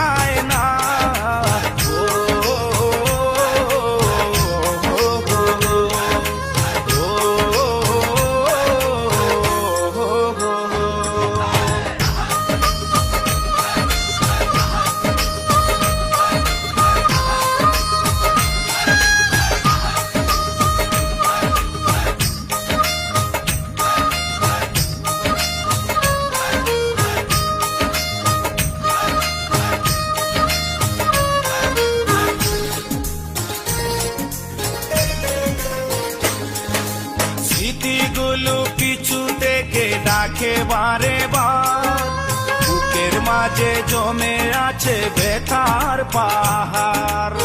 যায় না। স্মৃতিগুলো পিছু থেকে ডাকে বারে বার, বুকের মাঝে জমে আছে ব্যথার পাহাড়।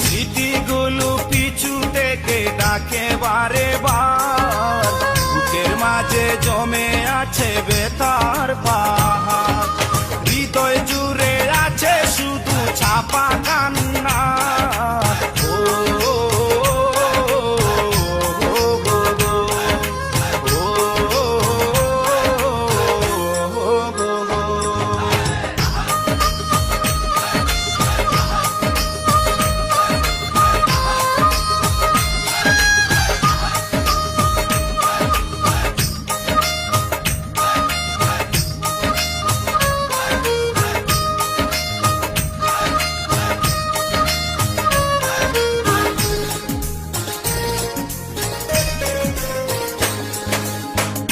স্মৃতিগুলো পিছু থেকে ডাকে বারে বার, বুকের মাঝে জমে আছে ব্যথার পাহাড়। হৃদয় জুড়ে আছে শুধু ছাপা কান্না।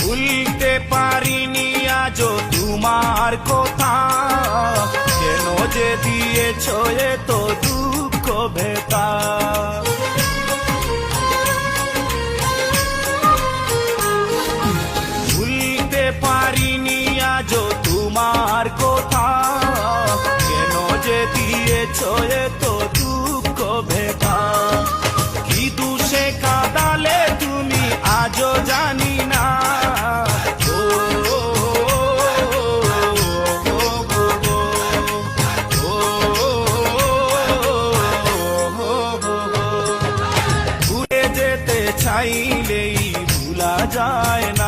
ভুলতে পারিনি আজও তোমার কথা, কেন যে দিয়েছ এত দুঃখ ভেতা। ভুলতে পারিনি আজও তোমার কথা, কেন যে দিয়েছ এত দুঃখ ভেতা। কি দুষে কাঁদালে তুমি আজও জানি না। ভুলে যেতে চাইলেই ভুলা যায় না।